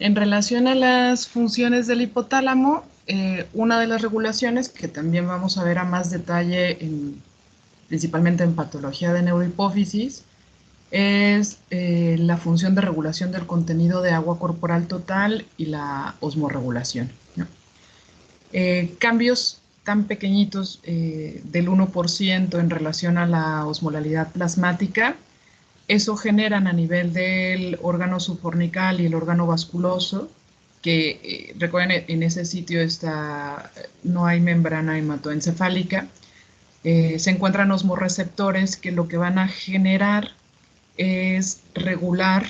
En relación a las funciones del hipotálamo, una de las regulaciones que también vamos a ver a más detalle, principalmente en patología de neurohipófisis, es la función de regulación del contenido de agua corporal total y la osmorregulación, ¿no? Cambios tan pequeñitos del 1% en relación a la osmolalidad plasmática, eso generan a nivel del órgano subfornical y el órgano vasculoso, que recuerden, en ese sitio no hay membrana hematoencefálica, se encuentran osmorreceptores que lo que van a generar es regular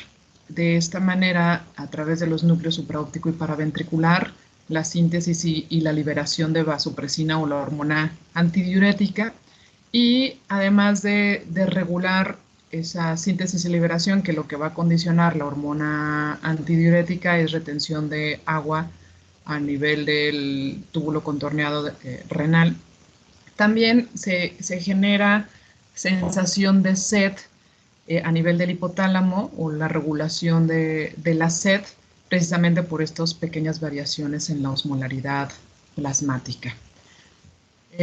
de esta manera, a través de los núcleos supraóptico y paraventricular, la síntesis y la liberación de vasopresina o la hormona antidiurética, y además de regular esa síntesis y liberación, que lo que va a condicionar la hormona antidiurética es retención de agua a nivel del túbulo contorneado renal. También se genera sensación de sed a nivel del hipotálamo, o la regulación de la sed, precisamente por estas pequeñas variaciones en la osmolaridad plasmática.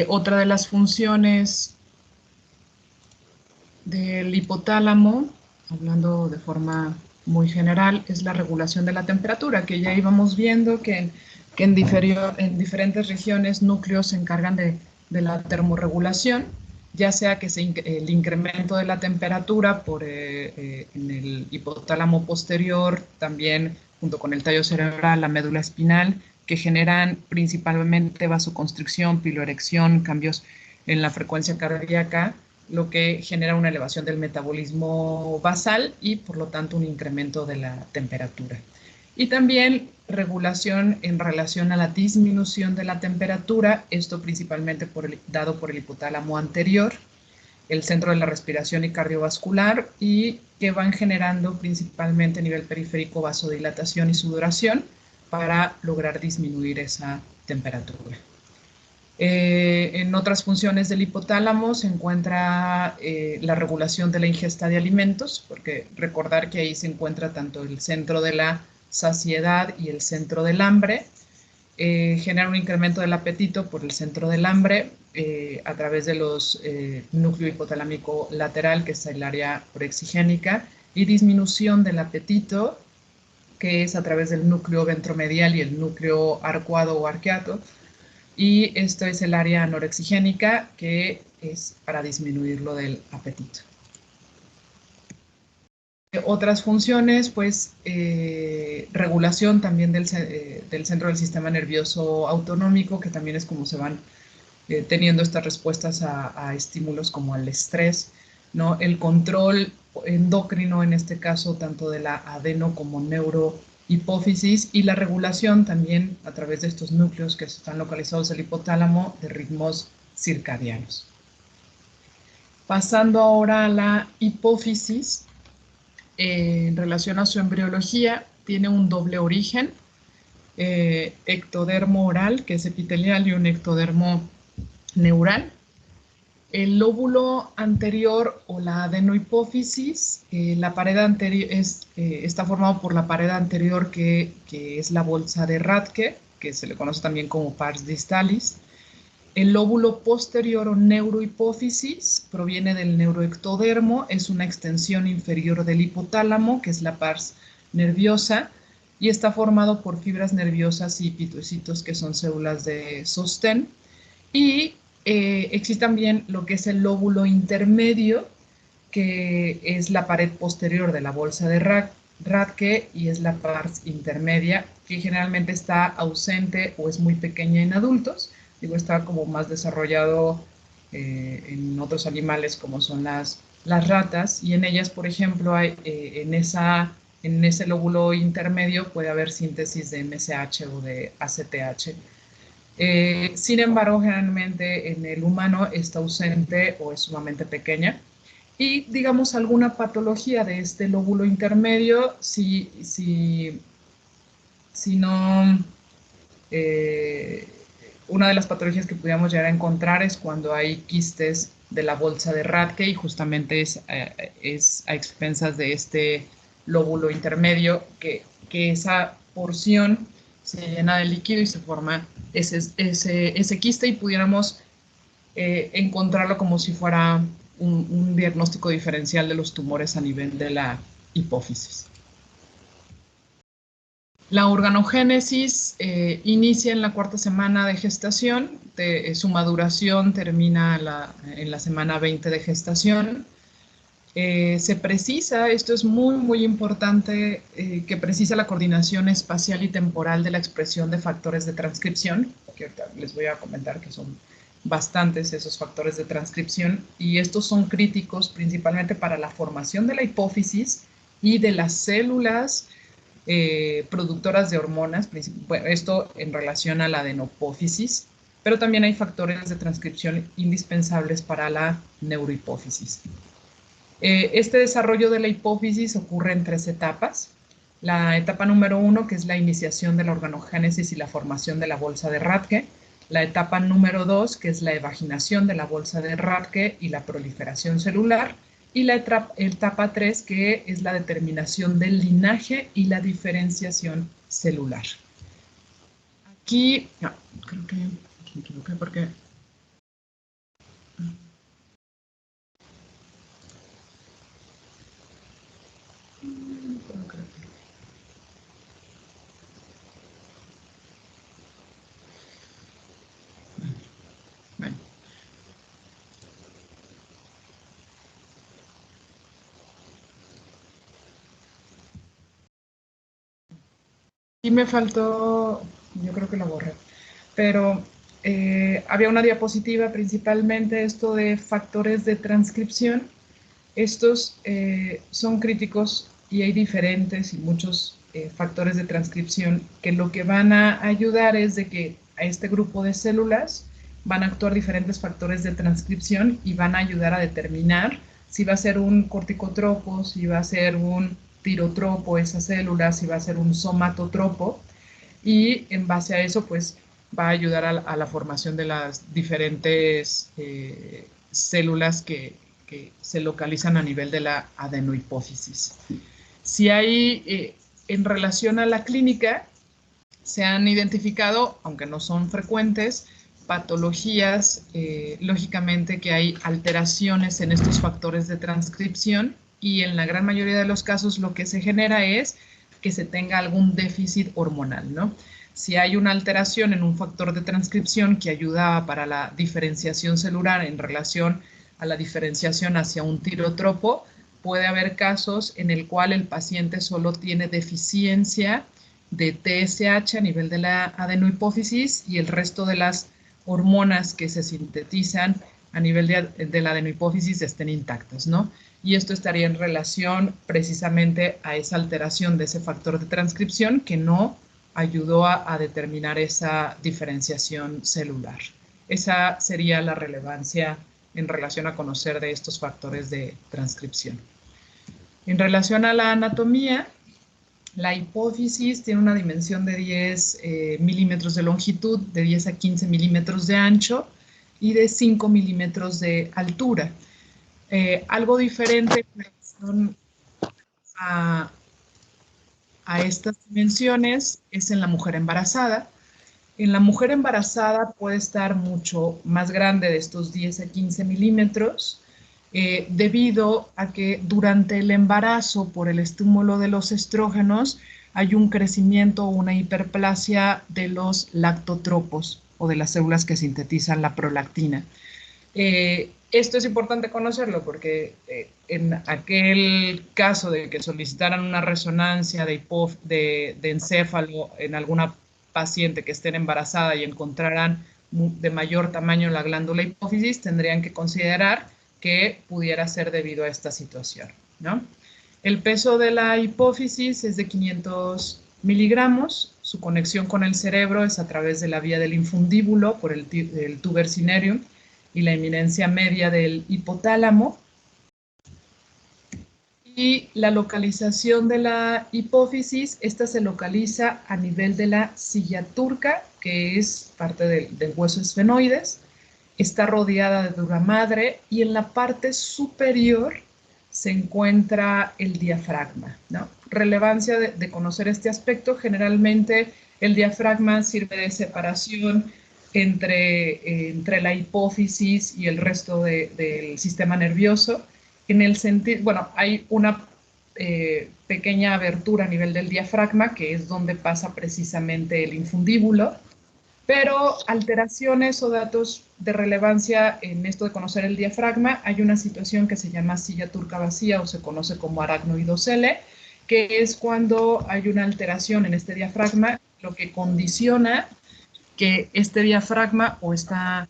Otra de las funciones del hipotálamo, hablando de forma muy general, es la regulación de la temperatura, que ya íbamos viendo que en diferentes regiones, núcleos se encargan de la termorregulación, ya sea que el incremento de la temperatura en el hipotálamo posterior, también junto con el tallo cerebral, la médula espinal, que generan principalmente vasoconstricción, piloerección, cambios en la frecuencia cardíaca, lo que genera una elevación del metabolismo basal y por lo tanto un incremento de la temperatura. Y también regulación en relación a la disminución de la temperatura, esto principalmente dado por el hipotálamo anterior, el centro de la respiración y cardiovascular, y que van generando principalmente a nivel periférico vasodilatación y sudoración para lograr disminuir esa temperatura. En otras funciones del hipotálamo se encuentra la regulación de la ingesta de alimentos, porque recordar que ahí se encuentra tanto el centro de la saciedad y el centro del hambre. Genera un incremento del apetito por el centro del hambre a través de los núcleo hipotalámico lateral, que es el área proexigénica, y disminución del apetito, que es a través del núcleo ventromedial y el núcleo arcuado o arqueato, y esto es el área anorexigénica, que es para disminuirlo del apetito. Otras funciones, pues regulación también del centro del sistema nervioso autonómico, que también es como se van teniendo estas respuestas a estímulos como al estrés, ¿no? El control endocrino, en este caso, tanto de la adeno como neurohipófisis, y la regulación también a través de estos núcleos que están localizados en el hipotálamo de ritmos circadianos. Pasando ahora a la hipófisis, en relación a su embriología, tiene un doble origen, ectodermo oral, que es epitelial, y un ectodermo neural. El lóbulo anterior o la adenohipófisis, la pared anterior está formado por la pared anterior, que es la bolsa de Rathke, que se le conoce también como pars distalis. El lóbulo posterior o neurohipófisis proviene del neuroectodermo, es una extensión inferior del hipotálamo, que es la pars nerviosa, y está formado por fibras nerviosas y pitocitos, que son células de sostén. Y existe también lo que es el lóbulo intermedio, que es la pared posterior de la bolsa de Rathke y es la pars intermedia, que generalmente está ausente o es muy pequeña en adultos. Digo, está como más desarrollado en otros animales, como son las ratas, y en ellas, por ejemplo, hay, en ese lóbulo intermedio puede haber síntesis de MSH o de ACTH. Sin embargo, generalmente en el humano está ausente o es sumamente pequeña. Y, digamos, alguna patología de este lóbulo intermedio, si no... una de las patologías que pudiéramos llegar a encontrar es cuando hay quistes de la bolsa de Rathke, y justamente es a expensas de este lóbulo intermedio, que esa porción se llena de líquido y se forma ese quiste y pudiéramos encontrarlo como si fuera un diagnóstico diferencial de los tumores a nivel de la hipófisis. La organogénesis inicia en la cuarta semana de gestación, su maduración termina en la semana 20 de gestación. Se precisa, esto es muy importante, que precisa la coordinación espacial y temporal de la expresión de factores de transcripción, que ahorita les voy a comentar que son bastantes esos factores de transcripción, y estos son críticos principalmente para la formación de la hipófisis y de las células productoras de hormonas, bueno, esto en relación a la adenopófisis, pero también hay factores de transcripción indispensables para la neurohipófisis. Este desarrollo de la hipófisis ocurre en 3 etapas. La etapa número 1, que es la iniciación de la organogénesis y la formación de la bolsa de Rathke. La etapa número 2, que es la evaginación de la bolsa de Rathke y la proliferación celular. Y la etapa 3, que es la determinación del linaje y la diferenciación celular. Aquí, no, creo que me equivoqué porque... Bueno. Y me faltó, yo creo que lo borré, pero había una diapositiva principalmente esto de factores de transcripción. Estos son críticos y hay diferentes y muchos factores de transcripción que lo que van a ayudar es de que a este grupo de células van a actuar diferentes factores de transcripción y van a ayudar a determinar si va a ser un corticotropo, si va a ser un tirotropo esa célula, si va a ser un somatotropo, y en base a eso pues va a ayudar a la formación de las diferentes células que se localizan a nivel de la adenohipófisis. Si hay, en relación a la clínica, se han identificado, aunque no son frecuentes, patologías, lógicamente que hay alteraciones en estos factores de transcripción y en la gran mayoría de los casos lo que se genera es que se tenga algún déficit hormonal, ¿no? Si hay una alteración en un factor de transcripción que ayuda para la diferenciación celular en relación a la diferenciación hacia un tirotropo, puede haber casos en el cual el paciente solo tiene deficiencia de TSH a nivel de la adenohipófisis y el resto de las hormonas que se sintetizan a nivel de la adenohipófisis estén intactas, ¿no? Y esto estaría en relación precisamente a esa alteración de ese factor de transcripción que no ayudó a determinar esa diferenciación celular. Esa sería la relevancia en relación a conocer de estos factores de transcripción. En relación a la anatomía, la hipófisis tiene una dimensión de 10 milímetros de longitud, de 10 a 15 milímetros de ancho y de 5 milímetros de altura. Algo diferente en relación a estas dimensiones es en la mujer embarazada. En la mujer embarazada puede estar mucho más grande de estos 10 a 15 milímetros, debido a que durante el embarazo, por el estímulo de los estrógenos, hay un crecimiento o una hiperplasia de los lactotropos o de las células que sintetizan la prolactina. Esto es importante conocerlo porque en aquel caso de que solicitaran una resonancia de encéfalo en alguna paciente que esté embarazada y encontraran de mayor tamaño la glándula hipófisis, tendrían que considerar que pudiera ser debido a esta situación, ¿no? El peso de la hipófisis es de 500 miligramos, su conexión con el cerebro es a través de la vía del infundíbulo por el tuber cinereum y la eminencia media del hipotálamo. Y la localización de la hipófisis, esta se localiza a nivel de la silla turca, que es parte del hueso esfenoides, está rodeada de dura madre y en la parte superior se encuentra el diafragma, ¿no? Relevancia de conocer este aspecto. Generalmente el diafragma sirve de separación entre la hipófisis y el resto del sistema nervioso. En el sentido, bueno, hay una pequeña abertura a nivel del diafragma, que es donde pasa precisamente el infundíbulo, pero alteraciones o datos de relevancia en esto de conocer el diafragma, hay una situación que se llama silla turca vacía o se conoce como aracnoidocele, que es cuando hay una alteración en este diafragma, lo que condiciona que este diafragma o esta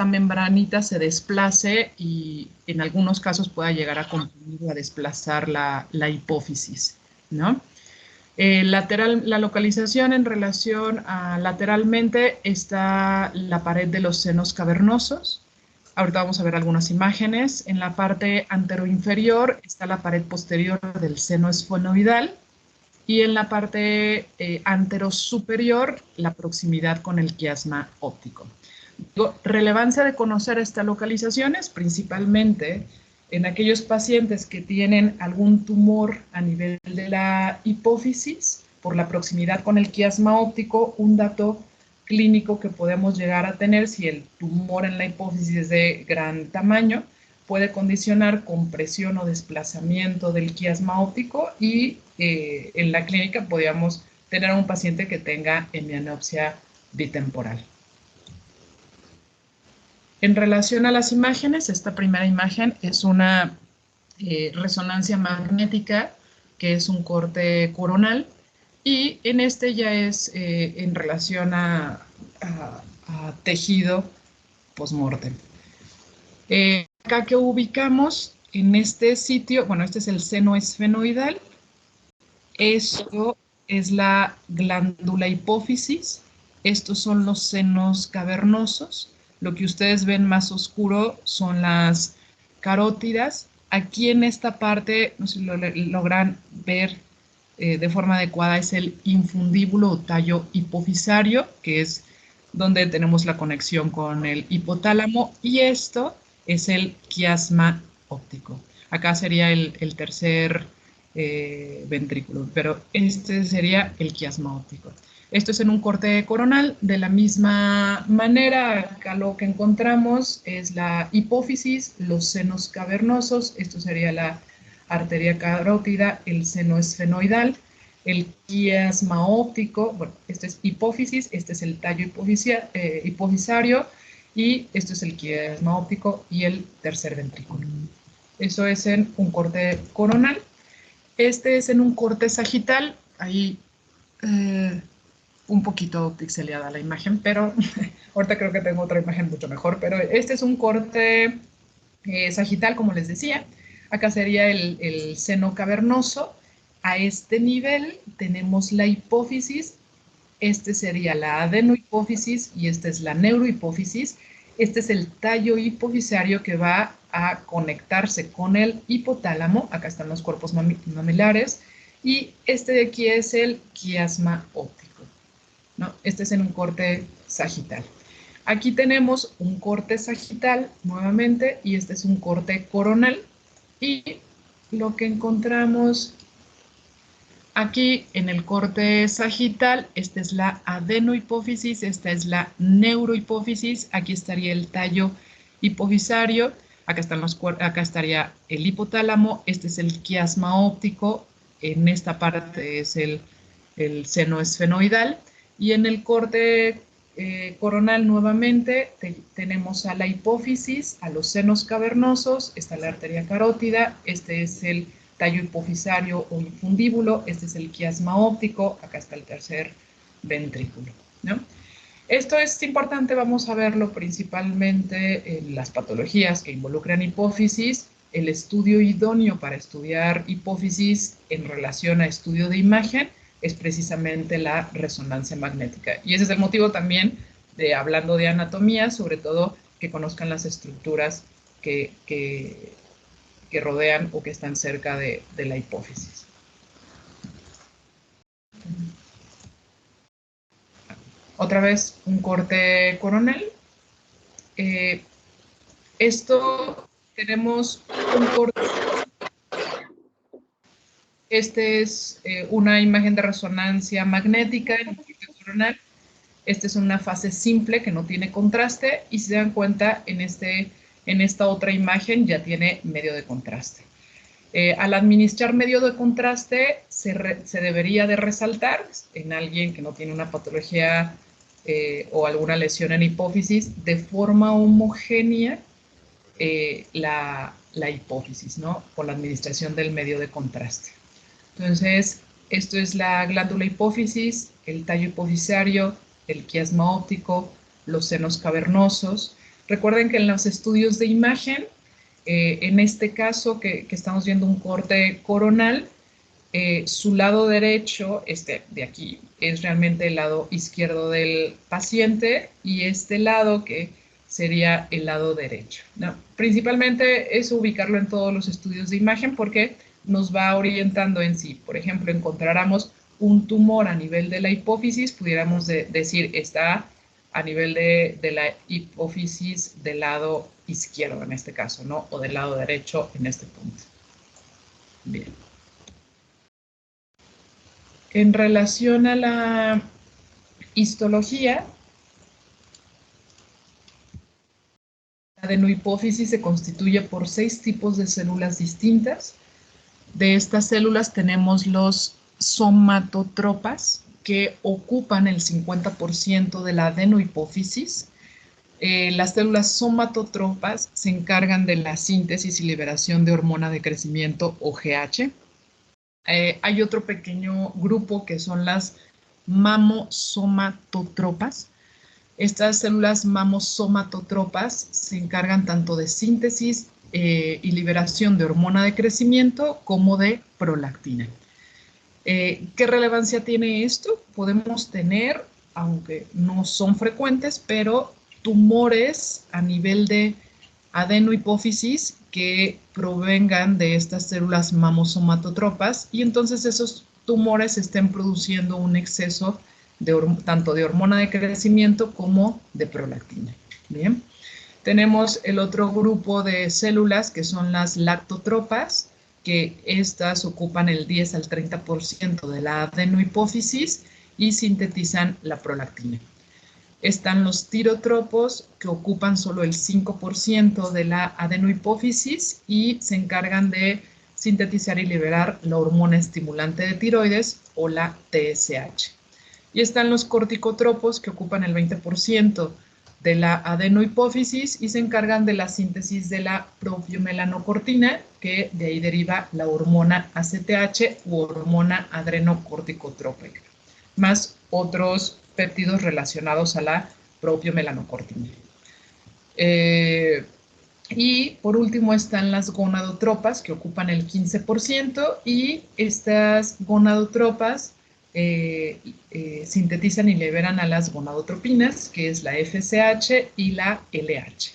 membranita se desplace y en algunos casos pueda llegar a comprimir o a desplazar la hipófisis, ¿no? La localización en relación a lateralmente está la pared de los senos cavernosos. Ahorita vamos a ver algunas imágenes. En la parte anteroinferior está la pared posterior del seno esfenoidal y en la parte anterosuperior la proximidad con el quiasma óptico. Relevancia de conocer estas localizaciones, principalmente en aquellos pacientes que tienen algún tumor a nivel de la hipófisis, por la proximidad con el quiasma óptico, un dato clínico que podemos llegar a tener si el tumor en la hipófisis es de gran tamaño, puede condicionar compresión o desplazamiento del quiasma óptico y en la clínica podríamos tener a un paciente que tenga hemianopsia bitemporal. En relación a las imágenes, esta primera imagen es una resonancia magnética, que es un corte coronal, y en este ya es en relación a tejido postmortem. Acá que ubicamos en este sitio, bueno, este es el seno esfenoidal, esto es la glándula hipófisis, estos son los senos cavernosos, lo que ustedes ven más oscuro son las carótidas. Aquí en esta parte, no sé si lo logran ver de forma adecuada, es el infundíbulo o tallo hipofisario, que es donde tenemos la conexión con el hipotálamo, y esto es el quiasma óptico. Acá sería el tercer ventrículo, pero este sería el quiasma óptico. Esto es en un corte coronal. De la misma manera, acá lo que encontramos es la hipófisis, los senos cavernosos, esto sería la arteria carótida, el seno esfenoidal, el quiasma óptico, bueno, este es hipófisis, este es el tallo hipofisario y esto es el quiasma óptico y el tercer ventrículo. Eso es en un corte coronal. Este es en un corte sagital, ahí un poquito pixeleada la imagen, pero ahorita creo que tengo otra imagen mucho mejor, pero este es un corte sagital, como les decía. Acá sería el seno cavernoso. A este nivel tenemos la hipófisis, este sería la adenohipófisis y esta es la neurohipófisis. Este es el tallo hipofisario que va a conectarse con el hipotálamo. Acá están los cuerpos mamilares. Y este de aquí es el quiasma óptico, ¿no? Este es en un corte sagital. Aquí tenemos un corte sagital nuevamente y este es un corte coronal. Y lo que encontramos aquí en el corte sagital, esta es la adenohipófisis, esta es la neurohipófisis, aquí estaría el tallo hipofisario, acá estaría el hipotálamo, este es el quiasma óptico, en esta parte es el seno esfenoidal, y en el corte coronal nuevamente tenemos a la hipófisis, a los senos cavernosos, está la arteria carótida, este es el tallo hipofisario o infundíbulo, este es el quiasma óptico, acá está el tercer ventrículo, ¿no? Esto es importante, vamos a verlo principalmente en las patologías que involucran hipófisis, el estudio idóneo para estudiar hipófisis en relación a estudio de imagen es precisamente la resonancia magnética. Y ese es el motivo también de, hablando de anatomía, sobre todo que conozcan las estructuras que rodean o que están cerca de la hipófisis. Otra vez un corte coronal. Esto tenemos un corte Este es una imagen de resonancia magnética en el corte coronal. Esta es una fase simple que no tiene contraste y si se dan cuenta en esta otra imagen ya tiene medio de contraste. Al administrar medio de contraste se debería de resaltar en alguien que no tiene una patología o alguna lesión en hipófisis de forma homogénea la hipófisis, ¿no? Por la administración del medio de contraste. Entonces, esto es la glándula hipófisis, el tallo hipofisario, el quiasma óptico, los senos cavernosos. Recuerden que en los estudios de imagen, en este caso que estamos viendo un corte coronal, su lado derecho, este de aquí, es realmente el lado izquierdo del paciente y este lado que sería el lado derecho, ¿no? Principalmente es ubicarlo en todos los estudios de imagen porque nos va orientando en sí. Por ejemplo, encontráramos un tumor a nivel de la hipófisis, pudiéramos decir está a nivel de la hipófisis del lado izquierdo en este caso, ¿no? O del lado derecho en este punto. Bien. En relación a la histología, la adenohipófisis se constituye por 6 tipos de células distintas. De estas células tenemos los somatotropas, que ocupan el 50% de la adenohipófisis. Las células somatotropas se encargan de la síntesis y liberación de hormona de crecimiento o GH. Hay otro pequeño grupo que son las mamosomatotropas. Estas células mamosomatotropas se encargan tanto de síntesis y liberación de hormona de crecimiento como de prolactina. ¿Qué relevancia tiene esto? Podemos tener, aunque no son frecuentes, pero tumores a nivel de adenohipófisis que provengan de estas células mamosomatotropas y entonces esos tumores estén produciendo un exceso tanto de hormona de crecimiento como de prolactina. Bien. Tenemos el otro grupo de células que son las lactotropas, que estas ocupan el 10 al 30% de la adenohipófisis y sintetizan la prolactina. Están los tirotropos, que ocupan solo el 5% de la adenohipófisis y se encargan de sintetizar y liberar la hormona estimulante de tiroides o la TSH. Y están los corticotropos, que ocupan el 20% de la adenohipófisis y se encargan de la síntesis de la propiomelanocortina, que de ahí deriva la hormona ACTH u hormona adrenocorticotrópica, más otros péptidos relacionados a la propiomelanocortina. Y por último están las gonadotropas, que ocupan el 15%, y estas gonadotropas sintetizan y liberan a las gonadotropinas, que es la FSH y la LH.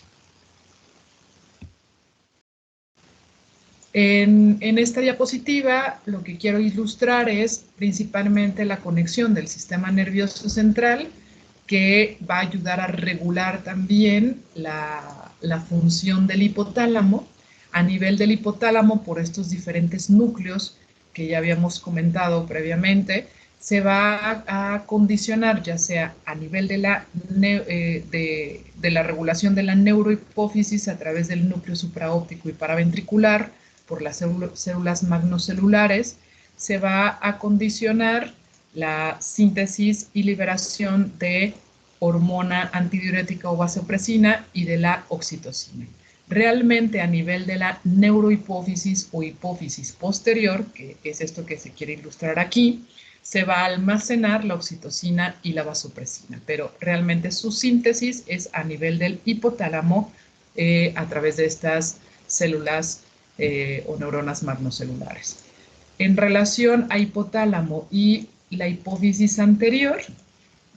En esta diapositiva lo que quiero ilustrar es principalmente la conexión del sistema nervioso central, que va a ayudar a regular también la función del hipotálamo. A nivel del hipotálamo, por estos diferentes núcleos que ya habíamos comentado previamente, se va a condicionar ya sea a nivel de la regulación de la neurohipófisis a través del núcleo supraóptico y paraventricular, por las células magnocelulares, se va a condicionar la síntesis y liberación de hormona antidiurética o vasopresina y de la oxitocina. Realmente a nivel de la neurohipófisis o hipófisis posterior, que es esto que se quiere ilustrar aquí, se va a almacenar la oxitocina y la vasopresina, pero realmente su síntesis es a nivel del hipotálamo a través de estas células o neuronas magnocelulares. En relación a hipotálamo y la hipófisis anterior,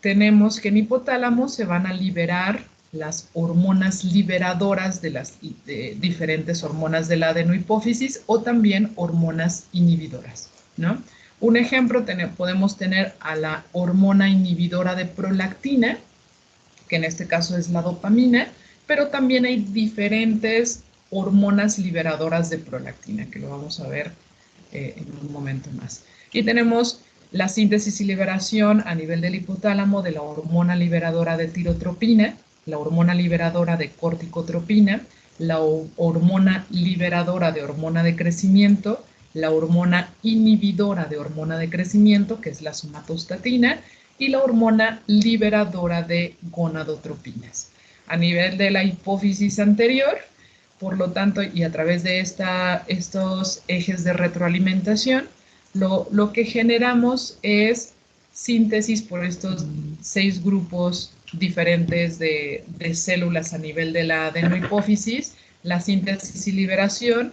tenemos que en hipotálamo se van a liberar las hormonas liberadoras de las diferentes hormonas de la adenohipófisis o también hormonas inhibidoras, ¿no? Un ejemplo, podemos tener a la hormona inhibidora de prolactina, que en este caso es la dopamina, pero también hay diferentes hormonas liberadoras de prolactina, que lo vamos a ver en un momento más. Y tenemos la síntesis y liberación a nivel del hipotálamo de la hormona liberadora de tirotropina, la hormona liberadora de corticotropina, la hormona liberadora de hormona de crecimiento, la hormona inhibidora de hormona de crecimiento, que es la somatostatina, y la hormona liberadora de gonadotropinas. A nivel de la hipófisis anterior, por lo tanto, y a través de estos ejes de retroalimentación, lo que generamos es síntesis por estos 6 grupos diferentes de células a nivel de la adenohipófisis, la síntesis y liberación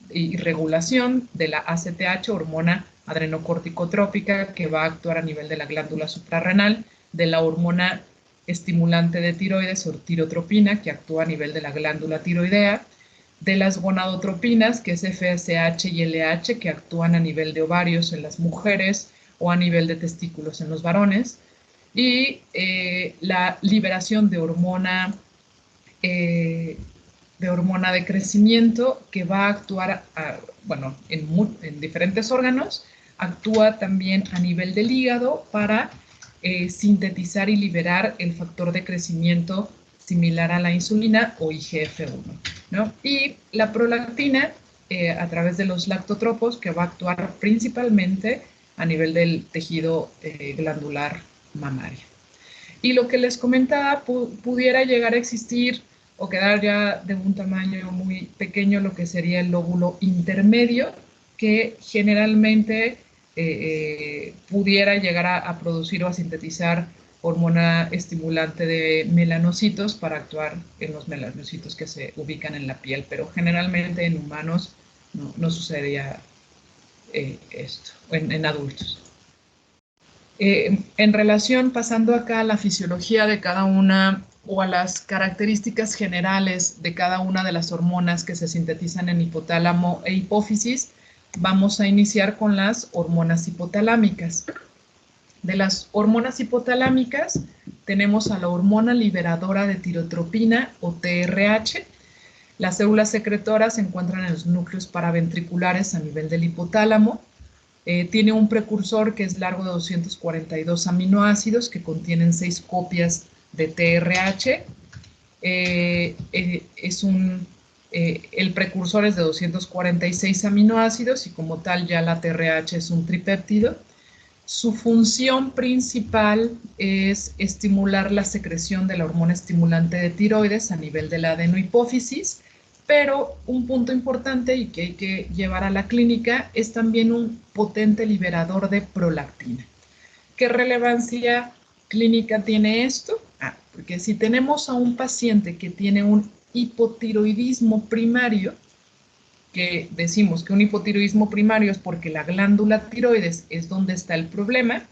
y regulación de la ACTH, hormona adrenocorticotrópica, que va a actuar a nivel de la glándula suprarrenal, de la hormona estimulante de tiroides o tirotropina, que actúa a nivel de la glándula tiroidea, de las gonadotropinas, que es FSH y LH, que actúan a nivel de ovarios en las mujeres o a nivel de testículos en los varones, y la liberación de hormona de crecimiento, que va a actuar, bueno, en diferentes órganos, actúa también a nivel del hígado para sintetizar y liberar el factor de crecimiento similar a la insulina o IGF-1, ¿no? Y la prolactina, a través de los lactotropos, que va a actuar principalmente a nivel del tejido glandular mamario. Y lo que les comentaba, pudiera llegar a existir o quedar ya de un tamaño muy pequeño lo que sería el lóbulo intermedio, que generalmente pudiera llegar a producir o a sintetizar hormona estimulante de melanocitos para actuar en los melanocitos que se ubican en la piel, pero generalmente en humanos no sucedería esto, en adultos. En relación, pasando acá a la fisiología de cada una o a las características generales de cada una de las hormonas que se sintetizan en hipotálamo e hipófisis, vamos a iniciar con las hormonas hipotalámicas. De las hormonas hipotalámicas tenemos a la hormona liberadora de tirotropina o TRH. Las células secretoras se encuentran en los núcleos paraventriculares a nivel del hipotálamo. Tiene un precursor que es largo de 242 aminoácidos que contienen 6 copias de TRH. El precursor es de 246 aminoácidos y como tal ya la TRH es un tripéptido. Su función principal es estimular la secreción de la hormona estimulante de tiroides a nivel de la adenohipófisis, pero un punto importante y que hay que llevar a la clínica es también un potente liberador de prolactina. ¿Qué relevancia clínica tiene esto? Porque si tenemos a un paciente que tiene un hipotiroidismo primario, que decimos que un hipotiroidismo primario es porque la glándula tiroides es donde está el problema,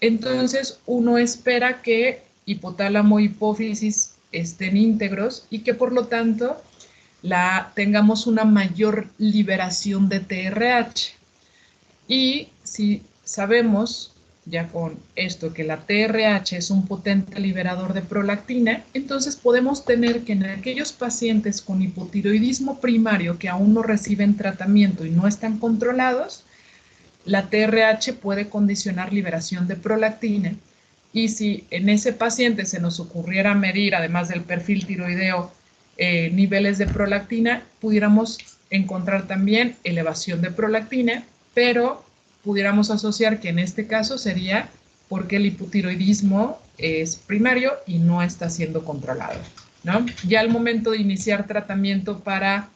entonces uno espera que hipotálamo y hipófisis estén íntegros y que por lo tanto tengamos una mayor liberación de TRH. Y si sabemos ya con esto que la TRH es un potente liberador de prolactina, entonces podemos tener que en aquellos pacientes con hipotiroidismo primario que aún no reciben tratamiento y no están controlados, la TRH puede condicionar liberación de prolactina. Y si en ese paciente se nos ocurriera medir, además del perfil tiroideo, niveles de prolactina, pudiéramos encontrar también elevación de prolactina, pero pudiéramos asociar que en este caso sería porque el hipotiroidismo es primario y no está siendo controlado, ¿no? Ya al momento de iniciar tratamiento para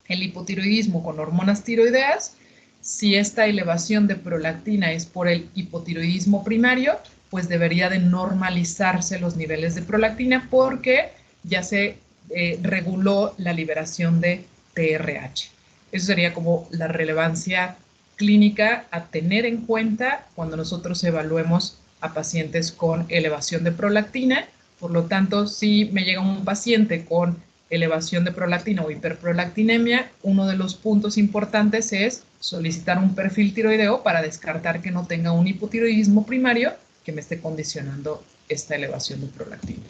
el hipotiroidismo con hormonas tiroideas, si esta elevación de prolactina es por el hipotiroidismo primario, pues debería de normalizarse los niveles de prolactina porque ya se reguló la liberación de TRH. Eso sería como la relevancia clínica a tener en cuenta cuando nosotros evaluemos a pacientes con elevación de prolactina. Por lo tanto, si me llega un paciente con elevación de prolactina o hiperprolactinemia, uno de los puntos importantes es solicitar un perfil tiroideo para descartar que no tenga un hipotiroidismo primario que me esté condicionando esta elevación de prolactina.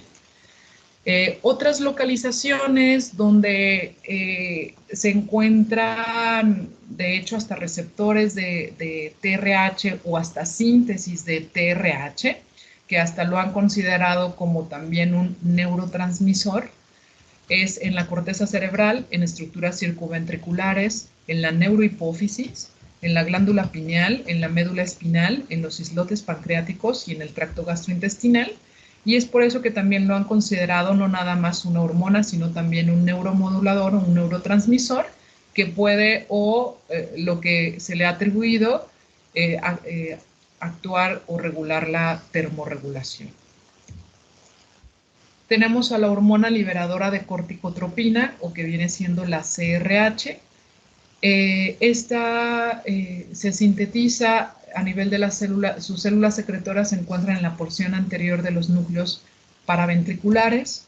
Otras localizaciones donde se encuentran, de hecho, hasta receptores de TRH o hasta síntesis de TRH, que hasta lo han considerado como también un neurotransmisor, es en la corteza cerebral, en estructuras circunventriculares, en la neurohipófisis, en la glándula pineal, en la médula espinal, en los islotes pancreáticos y en el tracto gastrointestinal. Y es por eso que también lo han considerado no nada más una hormona, sino también un neuromodulador o un neurotransmisor que puede, lo que se le ha atribuido, actuar o regular la termorregulación. Tenemos a la hormona liberadora de corticotropina, o que viene siendo la CRH. Esta se sintetiza a nivel de la célula, sus células secretoras se encuentran en la porción anterior de los núcleos paraventriculares.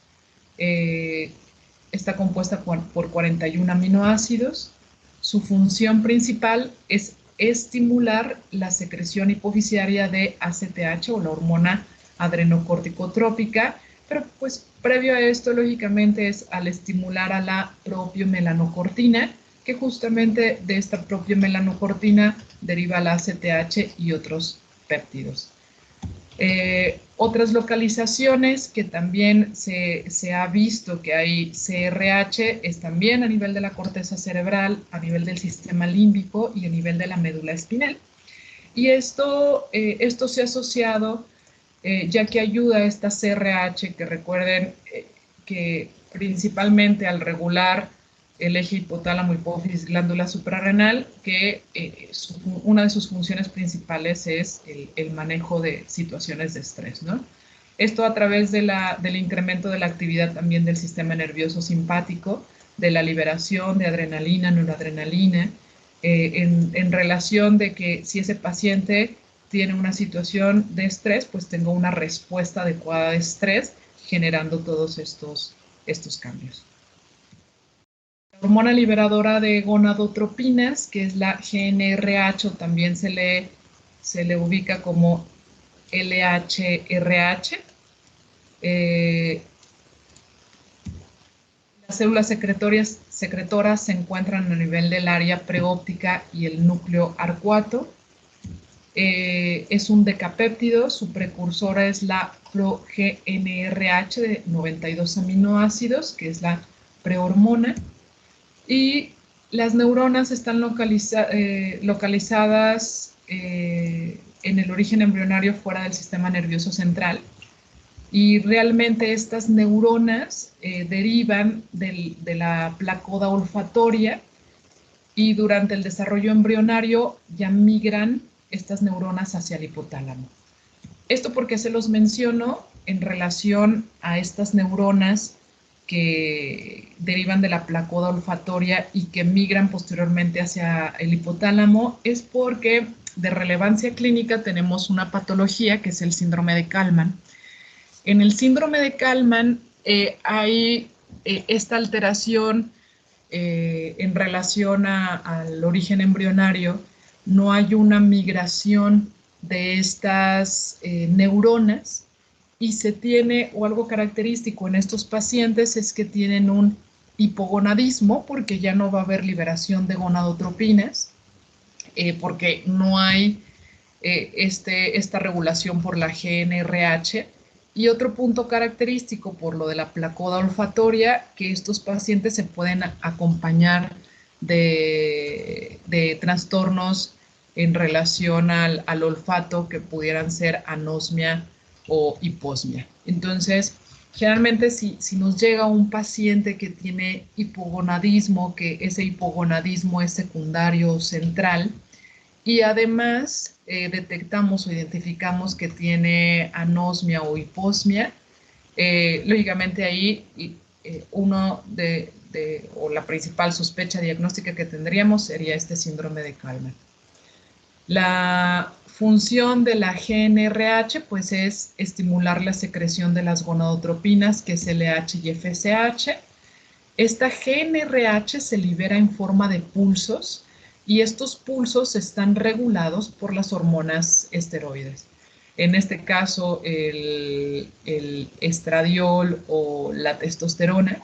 Está compuesta por 41 aminoácidos. Su función principal es estimular la secreción hipofisiaria de ACTH o la hormona adrenocorticotrópica, pero pues previo a esto, lógicamente, es al estimular a la propiomelanocortina, que justamente de esta propiomelanocortina deriva la ACTH y otros péptidos. Otras localizaciones que también se ha visto que hay CRH es también a nivel de la corteza cerebral, a nivel del sistema límbico y a nivel de la médula espinal. Y esto se ha asociado, ya que ayuda a esta CRH, que recuerden que principalmente al regular el eje hipotálamo, hipófisis, glándula suprarrenal, que una de sus funciones principales es el manejo de situaciones de estrés, ¿no? Esto a través del incremento de la actividad también del sistema nervioso simpático, de la liberación de adrenalina, noradrenalina, en relación de que si ese paciente tiene una situación de estrés, pues tenga una respuesta adecuada de estrés, generando todos estos cambios. La hormona liberadora de gonadotropinas, que es la GnRH, o también se le ubica como LHRH. Las células secretoras se encuentran a nivel del área preóptica y el núcleo arcuato. Es un decapéptido, su precursora es la ProGnRH de 92 aminoácidos, que es la prehormona. Y las neuronas están localizadas en el origen embrionario fuera del sistema nervioso central. Y realmente estas neuronas derivan de la placoda olfatoria, y durante el desarrollo embrionario ya migran estas neuronas hacia el hipotálamo. Esto porque se los menciono en relación a estas neuronas que derivan de la placoda olfatoria y que migran posteriormente hacia el hipotálamo, es porque de relevancia clínica tenemos una patología que es el síndrome de Kallmann. En el síndrome de Kallmann hay esta alteración en relación al origen embrionario. No hay una migración de estas neuronas, y se tiene, o algo característico en estos pacientes es que tienen un hipogonadismo, porque ya no va a haber liberación de gonadotropinas, porque no hay esta regulación por la GnRH. Y otro punto característico por lo de la placoda olfatoria, que estos pacientes se pueden acompañar de trastornos en relación al olfato, que pudieran ser anosmia o hiposmia. Entonces, generalmente si nos llega un paciente que tiene hipogonadismo, que ese hipogonadismo es secundario o central, y además detectamos o identificamos que tiene anosmia o hiposmia, lógicamente ahí o la principal sospecha diagnóstica que tendríamos sería este síndrome de Kallmann. La función de la GnRH pues es estimular la secreción de las gonadotropinas, que es LH y FSH. Esta GnRH se libera en forma de pulsos, y estos pulsos están regulados por las hormonas esteroides. en este caso el estradiol o la testosterona,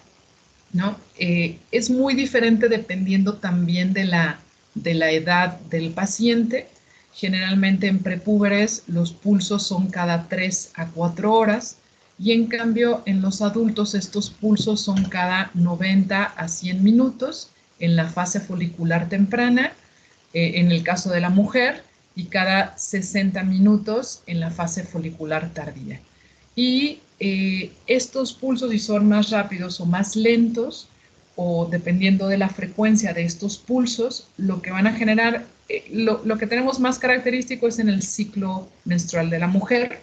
¿no? Es muy diferente dependiendo también de la edad del paciente. Generalmente en prepúberes los pulsos son cada 3 a 4 horas y en cambio en los adultos estos pulsos son cada 90 a 100 minutos en la fase folicular temprana, en el caso de la mujer, y cada 60 minutos en la fase folicular tardía. Y estos pulsos, si son más rápidos o más lentos, o dependiendo de la frecuencia de estos pulsos, lo que van a generar, lo que tenemos más característico es en el ciclo menstrual de la mujer,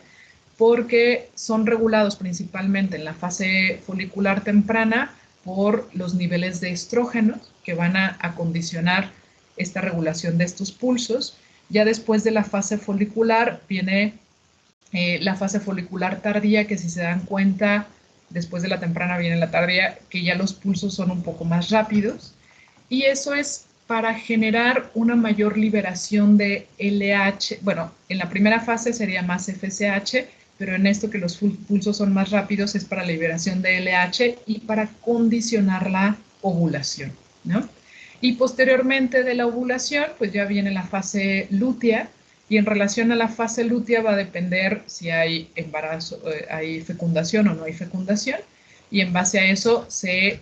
porque son regulados principalmente en la fase folicular temprana por los niveles de estrógenos que van a condicionar esta regulación de estos pulsos. Ya después de la fase folicular viene la fase folicular tardía, que si se dan cuenta, después de la temprana viene la tardía, que ya los pulsos son un poco más rápidos. Y eso es para generar una mayor liberación de LH. Bueno, en la primera fase sería más FSH, pero en esto que los pulsos son más rápidos es para la liberación de LH y para condicionar la ovulación, ¿no? Y posteriormente de la ovulación, pues ya viene la fase lútea, y en relación a la fase lútea va a depender si hay embarazo, hay fecundación o no hay fecundación, y en base a eso se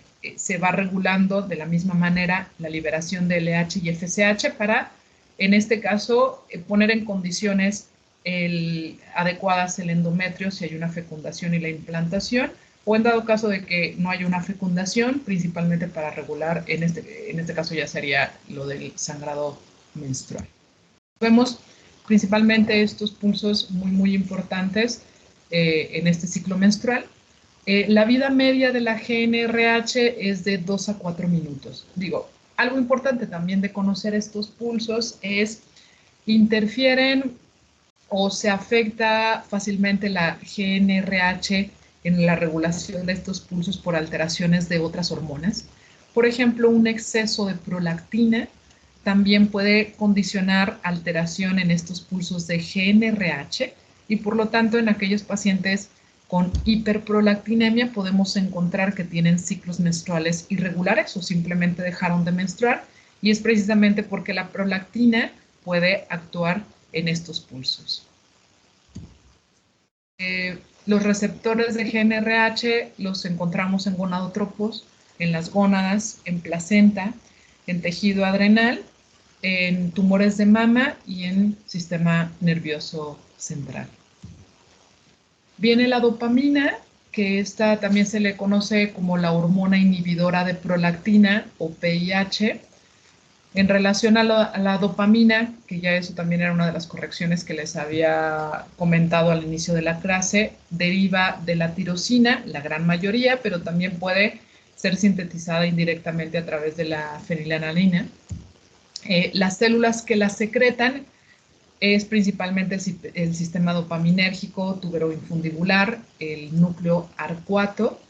va regulando de la misma manera la liberación de LH y FSH para, en este caso, poner en condiciones adecuadas el endometrio si hay una fecundación y la implantación, o en dado caso de que no haya una fecundación, principalmente para regular, en este caso ya sería lo del sangrado menstrual. Vemos principalmente estos pulsos muy importantes en este ciclo menstrual. La vida media de la GnRH es de 2 a 4 minutos. Digo, algo importante también de conocer estos pulsos es interfieren o se afecta fácilmente la GnRH en la regulación de estos pulsos por alteraciones de otras hormonas. Por ejemplo, un exceso de prolactina también puede condicionar alteración en estos pulsos de GnRH y por lo tanto en aquellos pacientes con hiperprolactinemia podemos encontrar que tienen ciclos menstruales irregulares o simplemente dejaron de menstruar, y es precisamente porque la prolactina puede actuar en estos pulsos. Los receptores de GnRH los encontramos en gonadotropos, en las gónadas, en placenta, en tejido adrenal, en tumores de mama y en sistema nervioso central. Viene la dopamina, que esta también se le conoce como la hormona inhibidora de prolactina o PIH. En relación a la dopamina, que ya eso también era una de las correcciones que les había comentado al inicio de la clase, deriva de la tirosina, la gran mayoría, pero también puede ser sintetizada indirectamente a través de la fenilalanina. Las células que la secretan es principalmente el sistema dopaminérgico tuberoinfundibular, el núcleo arcuato,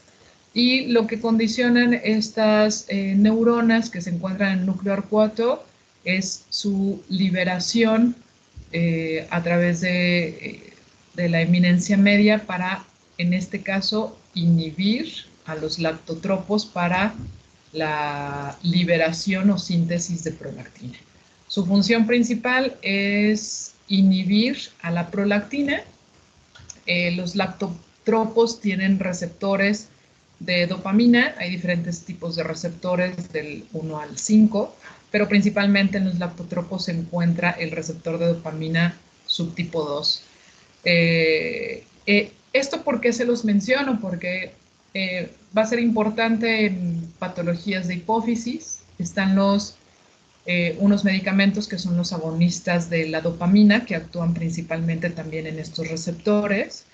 y lo que condicionan estas neuronas que se encuentran en el núcleo arcuato es su liberación a través de la eminencia media para, en este caso, inhibir a los lactotropos para la liberación o síntesis de prolactina. Su función principal es inhibir a la prolactina. Los lactotropos tienen receptores de dopamina, hay diferentes tipos de receptores del 1 al 5, pero principalmente en los lactotropos se encuentra el receptor de dopamina subtipo 2. ¿Esto por qué se los menciono? Porque va a ser importante en patologías de hipófisis. Están unos medicamentos que son los agonistas de la dopamina, que actúan principalmente también en estos receptores,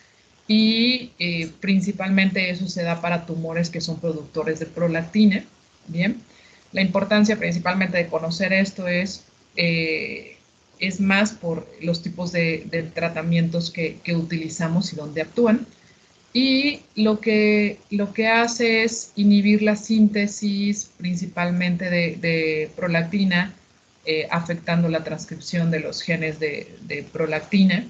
y principalmente eso se da para tumores que son productores de prolactina. Bien, la importancia principalmente de conocer esto es más por los tipos de tratamientos que utilizamos y dónde actúan. Y lo que hace es inhibir la síntesis principalmente de prolactina, afectando la transcripción de los genes de prolactina.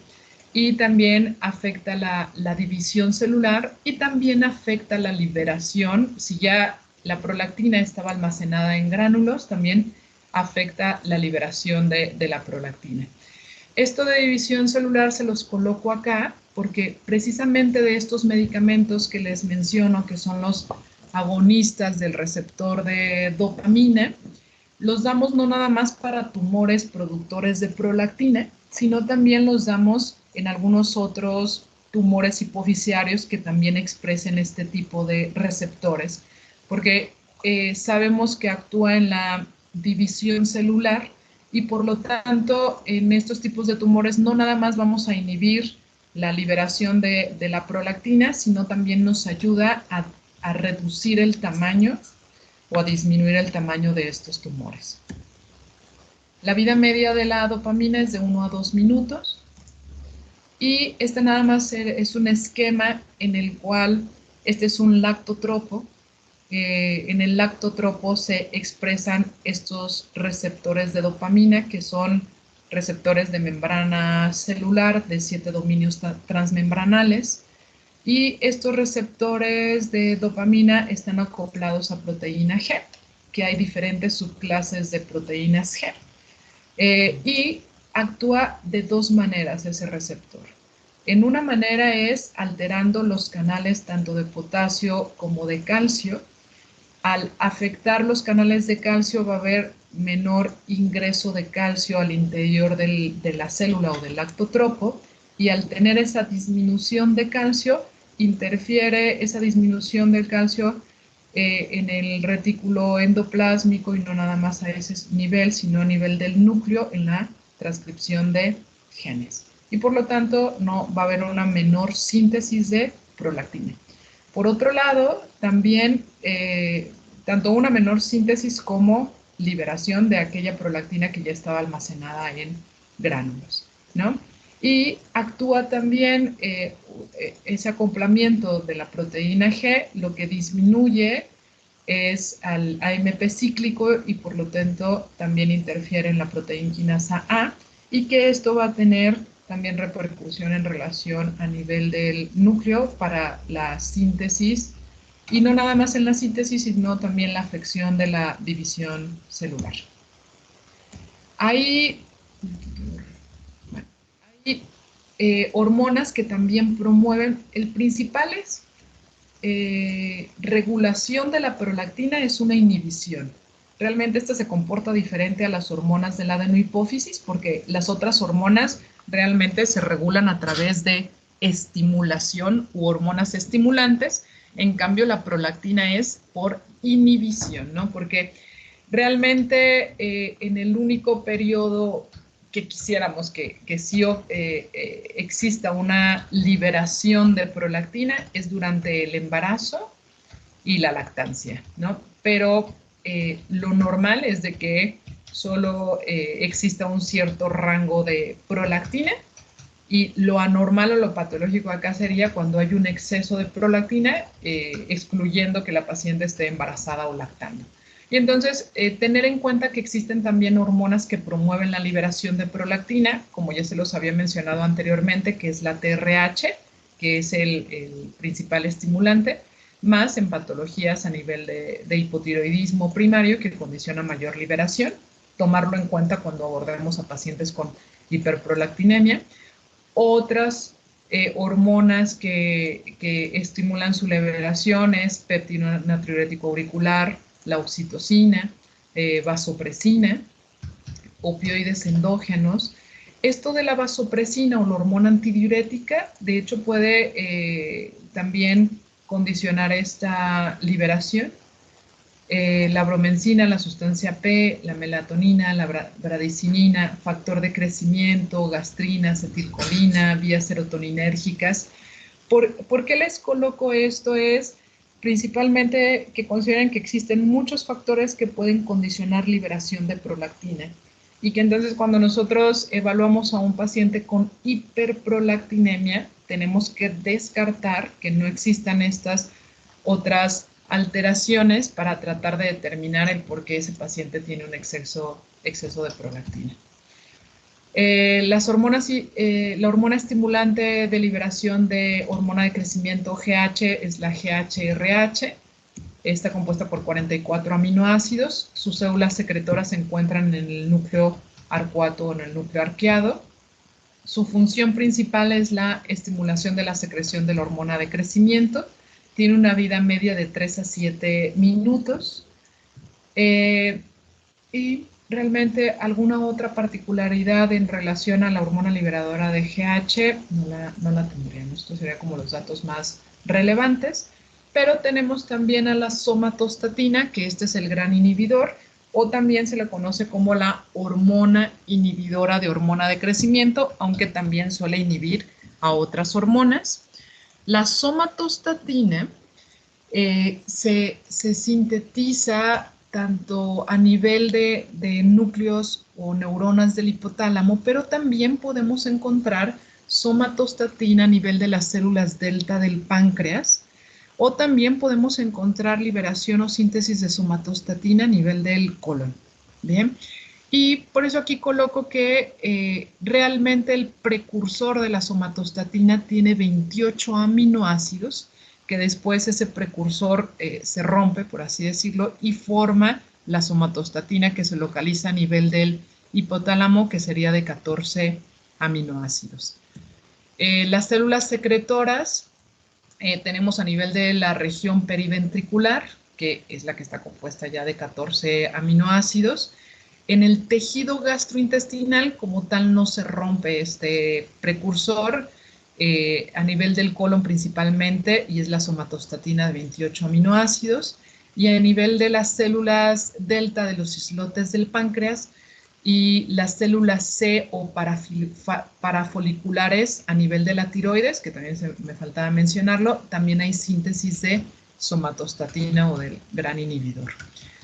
y también afecta la división celular y también afecta la liberación. Si ya la prolactina estaba almacenada en gránulos, también afecta la liberación de la prolactina. Esto de división celular se los coloco acá porque precisamente de estos medicamentos que les menciono, que son los agonistas del receptor de dopamina, los damos no nada más para tumores productores de prolactina, sino también los damos en algunos otros tumores hipofisiarios que también expresen este tipo de receptores, porque sabemos que actúa en la división celular y por lo tanto en estos tipos de tumores no nada más vamos a inhibir la liberación de la prolactina, sino también nos ayuda a reducir el tamaño o a disminuir el tamaño de estos tumores. La vida media de la dopamina es de 1 a 2 minutos y este nada más es un esquema en el cual este es un lactotropo. En el lactotropo se expresan estos receptores de dopamina que son receptores de membrana celular de 7 dominios transmembranales. Y estos receptores de dopamina están acoplados a proteína G, que hay diferentes subclases de proteínas G. Y actúa de dos maneras ese receptor. En una manera es alterando los canales tanto de potasio como de calcio. Al afectar los canales de calcio va a haber menor ingreso de calcio al interior de la célula o del lactotropo, y al tener esa disminución de calcio, interfiere esa disminución del calcio en el retículo endoplásmico y no nada más a ese nivel, sino a nivel del núcleo en la transcripción de genes. Y por lo tanto no va a haber una menor síntesis de prolactina. Por otro lado, también tanto una menor síntesis como liberación de aquella prolactina que ya estaba almacenada en gránulos, ¿no? Y actúa también ese acoplamiento de la proteína G, lo que disminuye es al AMP cíclico y por lo tanto también interfiere en la proteína quinasa A, y que esto va a tener también repercusión en relación a nivel del núcleo para la síntesis, y no nada más en la síntesis, sino también la afección de la división celular. Hay hormonas que también promueven, el principal es regulación de la prolactina, es una inhibición. Realmente esta se comporta diferente a las hormonas de la adenohipófisis porque las otras hormonas realmente se regulan a través de estimulación u hormonas estimulantes. En cambio, la prolactina es por inhibición, ¿no? Porque realmente en el único periodo que quisiéramos que sí exista una liberación de prolactina es durante el embarazo y la lactancia, ¿no? Pero lo normal es de que solo exista un cierto rango de prolactina, y lo anormal o lo patológico acá sería cuando hay un exceso de prolactina, excluyendo que la paciente esté embarazada o lactando. Y entonces, tener en cuenta que existen también hormonas que promueven la liberación de prolactina, como ya se los había mencionado anteriormente, que es la TRH, que es el principal estimulante, más en patologías a nivel de hipotiroidismo primario que condiciona mayor liberación, tomarlo en cuenta cuando abordemos a pacientes con hiperprolactinemia. Otras hormonas que estimulan su liberación es péptido natriurético auricular, la oxitocina, vasopresina, opioides endógenos. Esto de la vasopresina o la hormona antidiurética, de hecho, puede también condicionar esta liberación. La bromencina, la sustancia P, la melatonina, la bradicinina, factor de crecimiento, gastrina, acetilcolina, vías serotoninérgicas. ¿Por qué les coloco esto? Es principalmente que consideren que existen muchos factores que pueden condicionar liberación de prolactina, y que entonces cuando nosotros evaluamos a un paciente con hiperprolactinemia, tenemos que descartar que no existan estas otras alteraciones para tratar de determinar el por qué ese paciente tiene un exceso de prolactina. Las hormonas, la hormona estimulante de liberación de hormona de crecimiento GH es la GHRH. Está compuesta por 44 aminoácidos. Sus células secretoras se encuentran en el núcleo arcuato o en el núcleo arqueado. Su función principal es la estimulación de la secreción de la hormona de crecimiento. Tiene una vida media de 3 a 7 minutos. Y realmente alguna otra particularidad en relación a la hormona liberadora de GH no la tendríamos. Estos serían como los datos más relevantes. Pero tenemos también a la somatostatina, que este es el gran inhibidor, o también se le conoce como la hormona inhibidora de hormona de crecimiento, aunque también suele inhibir a otras hormonas. La somatostatina se sintetiza tanto a nivel de núcleos o neuronas del hipotálamo, pero también podemos encontrar somatostatina a nivel de las células delta del páncreas, o también podemos encontrar liberación o síntesis de somatostatina a nivel del colon. Bien, y por eso aquí coloco que realmente el precursor de la somatostatina tiene 28 aminoácidos, que después ese precursor se rompe, por así decirlo, y forma la somatostatina, que se localiza a nivel del hipotálamo, que sería de 14 aminoácidos. Las células secretoras tenemos a nivel de la región periventricular, que es la que está compuesta ya de 14 aminoácidos. En el tejido gastrointestinal, como tal, no se rompe este precursor, a nivel del colon principalmente, y es la somatostatina de 28 aminoácidos, y a nivel de las células delta de los islotes del páncreas y las células C o parafoliculares a nivel de la tiroides, que también me faltaba mencionarlo, también hay síntesis de somatostatina o del gran inhibidor.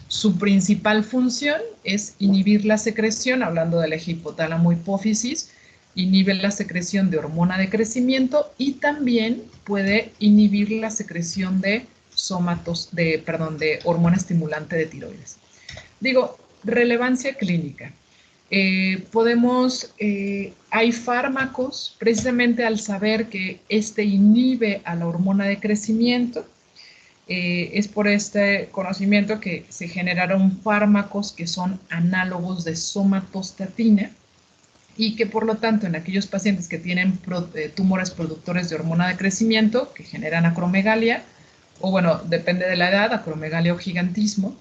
Su principal función es inhibir la secreción, hablando del eje hipotálamo-hipófisis, inhibe la secreción de hormona de crecimiento y también puede inhibir la secreción de hormona estimulante de tiroides. Digo, relevancia clínica. Hay fármacos, precisamente al saber que este inhibe a la hormona de crecimiento, es por este conocimiento que se generaron fármacos que son análogos de somatostatina y que por lo tanto en aquellos pacientes que tienen tumores productores de hormona de crecimiento que generan acromegalia, o bueno, depende de la edad, acromegalia o gigantismo,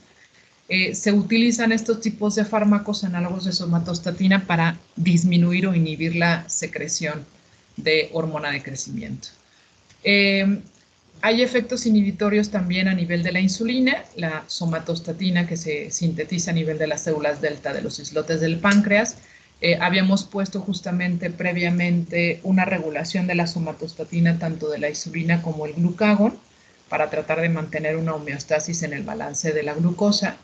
se utilizan estos tipos de fármacos análogos de somatostatina para disminuir o inhibir la secreción de hormona de crecimiento. Hay efectos inhibitorios también a nivel de la insulina, la somatostatina que se sintetiza a nivel de las células delta de los islotes del páncreas. Habíamos puesto justamente previamente una regulación de la somatostatina, tanto de la insulina como el glucagón, para tratar de mantener una homeostasis en el balance de la glucosa.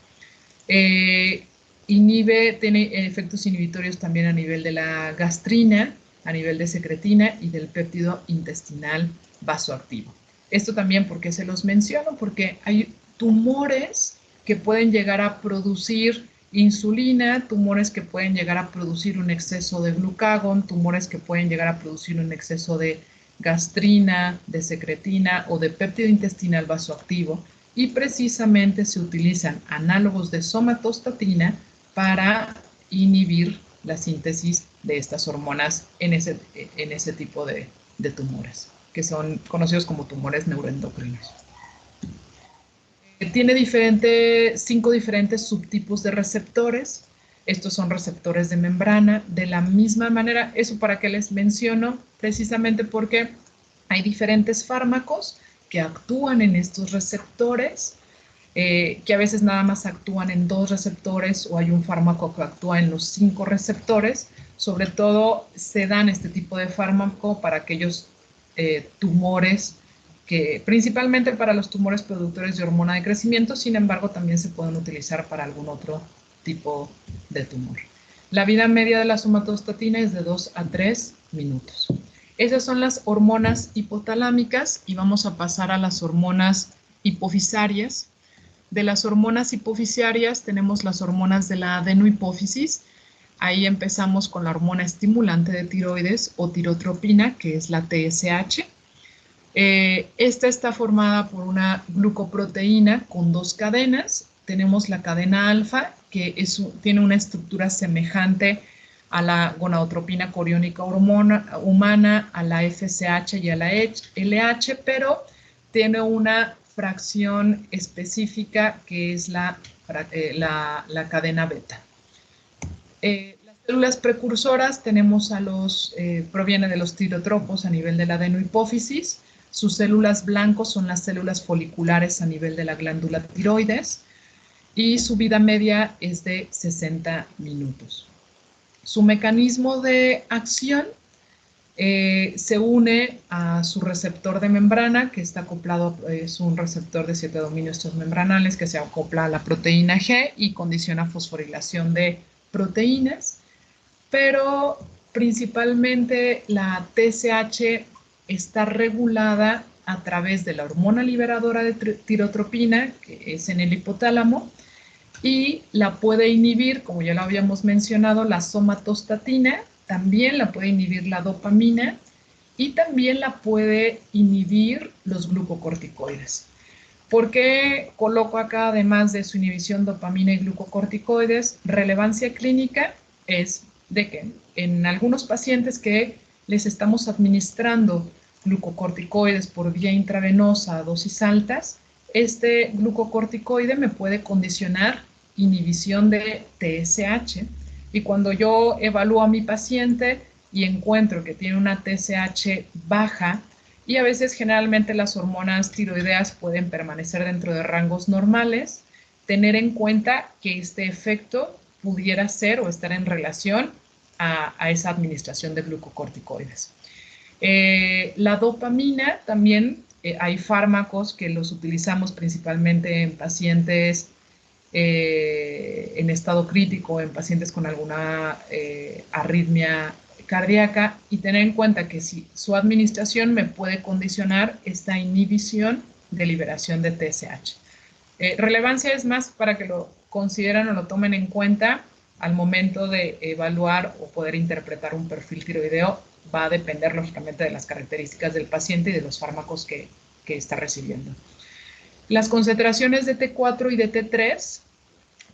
Tiene efectos inhibitorios también a nivel de la gastrina, a nivel de secretina y del péptido intestinal vasoactivo. Esto también, ¿por qué se los menciono? Porque hay tumores que pueden llegar a producir insulina, tumores que pueden llegar a producir un exceso de glucagón, tumores que pueden llegar a producir un exceso de gastrina, de secretina o de péptido intestinal vasoactivo, y precisamente se utilizan análogos de somatostatina para inhibir la síntesis de estas hormonas en ese tipo de tumores, que son conocidos como tumores neuroendocrinos. Tiene 5 diferentes subtipos de receptores. Estos son receptores de membrana. De la misma manera, eso para qué les menciono, precisamente porque hay diferentes fármacos que actúan en estos receptores, que a veces nada más actúan en 2 receptores, o hay un fármaco que actúa en los 5 receptores. Sobre todo se dan este tipo de fármaco para aquellos tumores, que principalmente para los tumores productores de hormona de crecimiento, sin embargo también se pueden utilizar para algún otro tipo de tumor. La vida media de la somatostatina es de 2 a 3 minutos. Esas son las hormonas hipotalámicas y vamos a pasar a las hormonas hipofisarias. De las hormonas hipofisarias tenemos las hormonas de la adenohipófisis. Ahí empezamos con la hormona estimulante de tiroides o tirotropina, que es la TSH. Esta está formada por una glucoproteína con dos cadenas. Tenemos la cadena alfa, que tiene una estructura semejante a la gonadotropina coriónica humana, a la FSH y a la LH, pero tiene una fracción específica que es la cadena beta. Las células precursoras tenemos proviene de los tirotropos a nivel de la adenohipófisis. Sus células blancos son las células foliculares a nivel de la glándula tiroides y su vida media es de 60 minutos. Su mecanismo de acción se une a su receptor de membrana, que está acoplado, es un receptor de 7 dominios transmembranales que se acopla a la proteína G y condiciona fosforilación de proteínas, pero principalmente la TSH está regulada a través de la hormona liberadora de tirotropina, que es en el hipotálamo, y la puede inhibir, como ya lo habíamos mencionado, la somatostatina, también la puede inhibir la dopamina y también la puede inhibir los glucocorticoides. ¿Por qué coloco acá, además de su inhibición dopamina y glucocorticoides? Relevancia clínica es de que en algunos pacientes que les estamos administrando glucocorticoides por vía intravenosa a dosis altas, este glucocorticoide me puede condicionar inhibición de TSH. Y cuando yo evalúo a mi paciente y encuentro que tiene una TSH baja, y a veces generalmente las hormonas tiroideas pueden permanecer dentro de rangos normales, tener en cuenta que este efecto pudiera ser o estar en relación a esa administración de glucocorticoides. La dopamina también, hay fármacos que los utilizamos principalmente en pacientes en estado crítico, en pacientes con alguna arritmia cardíaca, y tener en cuenta que si su administración me puede condicionar esta inhibición de liberación de TSH. Relevancia es más para que lo consideren o lo tomen en cuenta al momento de evaluar o poder interpretar un perfil tiroideo. Va a depender lógicamente de las características del paciente y de los fármacos que está recibiendo. Las concentraciones de T4 y de T3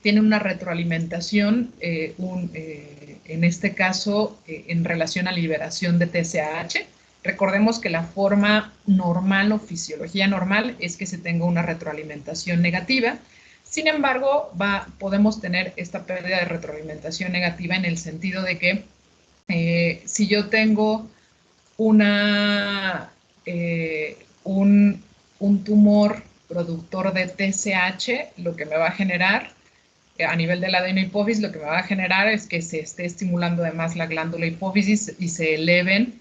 tienen una retroalimentación, en este caso, en relación a liberación de TSH. Recordemos que la forma normal o fisiología normal es que se tenga una retroalimentación negativa. Sin embargo, podemos tener esta pérdida de retroalimentación negativa en el sentido de que si yo tengo un tumor productor de TSH, lo que me va a generar a nivel de la adenohipófisis, lo que me va a generar es que se esté estimulando además la glándula hipófisis y se eleven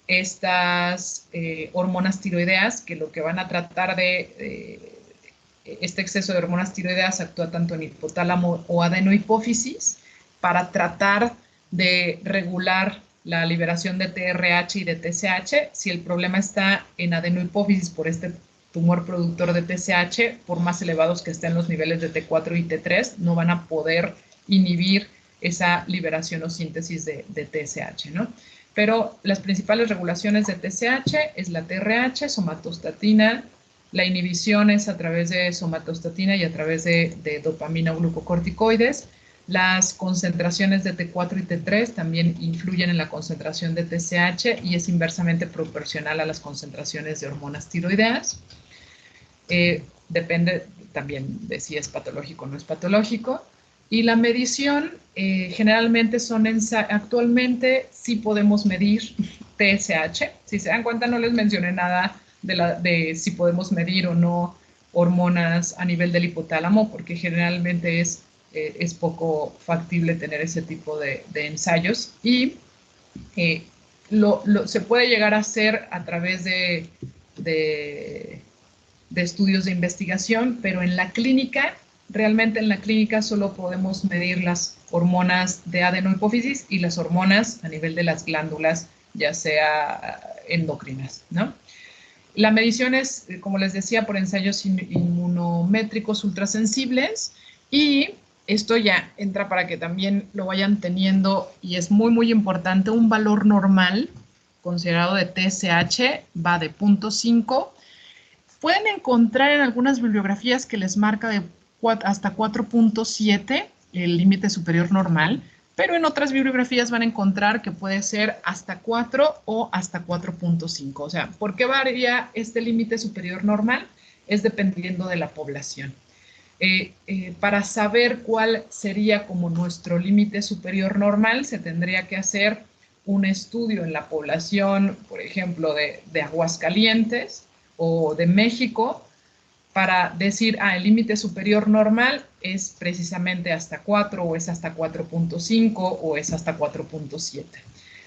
estas hormonas tiroideas, que lo que van a tratar este exceso de hormonas tiroideas actúa tanto en hipotálamo o adenohipófisis para tratar de regular la liberación de TRH y de TSH. Si el problema está en adenohipófisis por este tumor productor de TSH, por más elevados que estén los niveles de T4 y T3, no van a poder inhibir esa liberación o síntesis de TSH, ¿no? Pero las principales regulaciones de TSH es la TRH, somatostatina, la inhibición es a través de somatostatina y a través de dopamina o glucocorticoides. Las concentraciones de T4 y T3 también influyen en la concentración de TSH y es inversamente proporcional a las concentraciones de hormonas tiroideas. Depende también de si es patológico o no es patológico. Y la medición, generalmente actualmente sí podemos medir TSH. Si se dan cuenta, no les mencioné nada de si podemos medir o no hormonas a nivel del hipotálamo, porque generalmente es poco factible tener ese tipo de ensayos. Y se puede llegar a hacer a través de estudios de investigación, pero en la clínica, realmente en la clínica solo podemos medir las hormonas de adenohipófisis y las hormonas a nivel de las glándulas, ya sea endocrinas, ¿no? La medición es, como les decía, por ensayos inmunométricos ultrasensibles y Esto ya entra para que también lo vayan teniendo y es muy, muy importante. Un valor normal considerado de TSH va de 0.5. Pueden encontrar en algunas bibliografías que les marca de hasta 4.7 el límite superior normal, pero en otras bibliografías van a encontrar que puede ser hasta 4 o hasta 4.5. O sea, ¿por qué varía este límite superior normal? Es dependiendo de la población. Para saber cuál sería como nuestro límite superior normal, se tendría que hacer un estudio en la población, por ejemplo, de Aguascalientes o de México, para decir, el límite superior normal es precisamente hasta 4 o es hasta 4.5 o es hasta 4.7.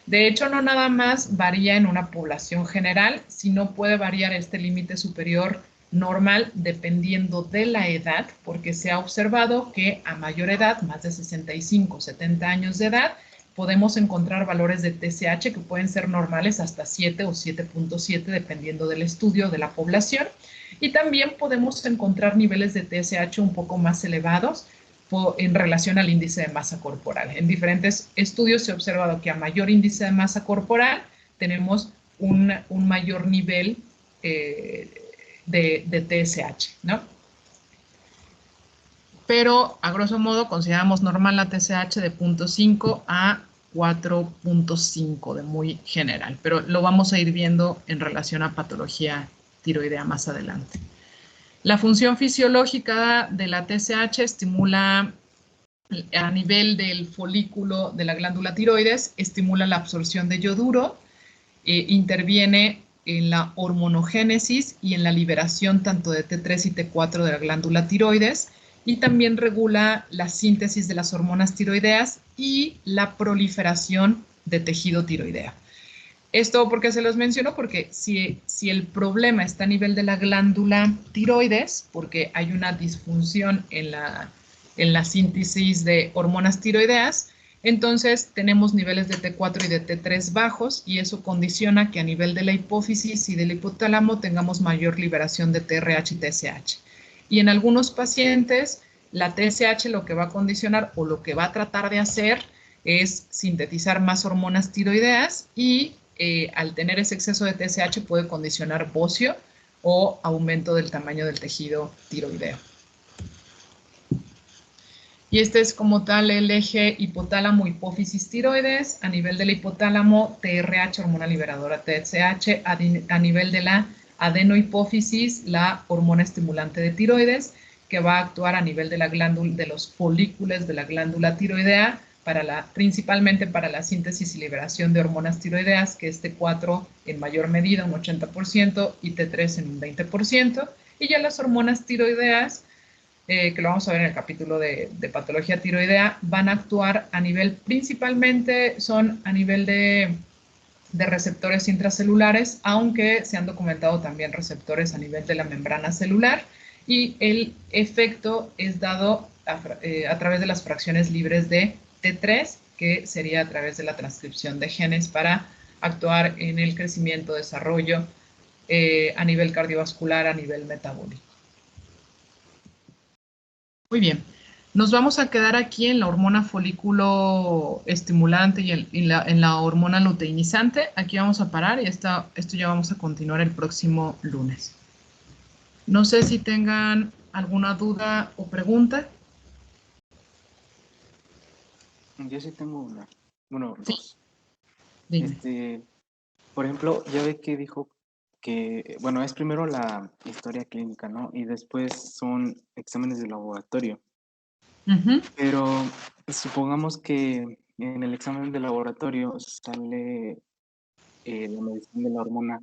De hecho, no nada más varía en una población general, sino puede variar este límite superior normal dependiendo de la edad, porque se ha observado que a mayor edad, más de 65, 70 años de edad, podemos encontrar valores de TSH que pueden ser normales hasta 7 o 7.7 dependiendo del estudio de la población. Y también podemos encontrar niveles de TSH un poco más elevados en relación al índice de masa corporal. En diferentes estudios se ha observado que a mayor índice de masa corporal tenemos un mayor nivel de TSH, ¿no? Pero a grosso modo consideramos normal la TSH de 0.5 a 4.5 de muy general, pero lo vamos a ir viendo en relación a patología tiroidea más adelante. La función fisiológica de la TSH estimula a nivel del folículo de la glándula tiroides, estimula la absorción de yoduro, interviene en la hormonogénesis y en la liberación tanto de T3 y T4 de la glándula tiroides, y también regula la síntesis de las hormonas tiroideas y la proliferación de tejido tiroideo. Esto porque se los menciono, porque si el problema está a nivel de la glándula tiroides, porque hay una disfunción en la síntesis de hormonas tiroideas, entonces tenemos niveles de T4 y de T3 bajos, y eso condiciona que a nivel de la hipófisis y del hipotálamo tengamos mayor liberación de TRH y TSH. Y en algunos pacientes, la TSH lo que va a condicionar o lo que va a tratar de hacer es sintetizar más hormonas tiroideas y al tener ese exceso de TSH puede condicionar bocio o aumento del tamaño del tejido tiroideo. Y este es como tal el eje hipotálamo-hipófisis tiroides. A nivel del hipotálamo, TRH, hormona liberadora TSH. A nivel de la adenohipófisis, la hormona estimulante de tiroides, que va a actuar a nivel de la glándula, de los folículos de la glándula tiroidea, principalmente para la síntesis y liberación de hormonas tiroideas, que es T4 en mayor medida, un 80%, y T3 en un 20%. Y ya las hormonas tiroideas, que lo vamos a ver en el capítulo de patología tiroidea, van a actuar a nivel, principalmente son a nivel de receptores intracelulares, aunque se han documentado también receptores a nivel de la membrana celular, y el efecto es dado a través de las fracciones libres de T3, que sería a través de la transcripción de genes para actuar en el crecimiento, desarrollo a nivel cardiovascular, a nivel metabólico. Muy bien, nos vamos a quedar aquí en la hormona folículo estimulante y en la hormona luteinizante. Aquí vamos a parar y esto ya vamos a continuar el próximo lunes. No sé si tengan alguna duda o pregunta. Yo sí tengo una. Bueno, Sí. dos. Dime. Por ejemplo, ya ve que dijo que, bueno, es primero la historia clínica, ¿no? Y después son exámenes de laboratorio. Pero supongamos que en el examen de laboratorio sale la medición de la hormona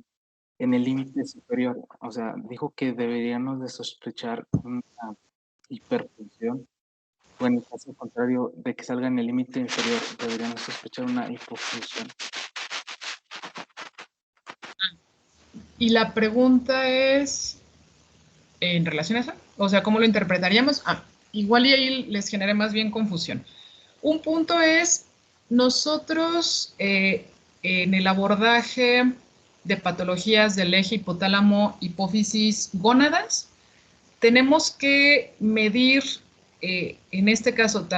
en el límite superior. O sea, dijo que deberíamos de sospechar una hiperfunción. O en el caso contrario de que salga en el límite inferior, deberíamos sospechar una hipofunción. Y la pregunta es, en relación a eso, o sea, ¿cómo lo interpretaríamos? Igual y ahí les genere más bien confusión. Un punto es, nosotros en el abordaje de patologías del eje hipotálamo, hipófisis, gónadas, tenemos que medir en este caso,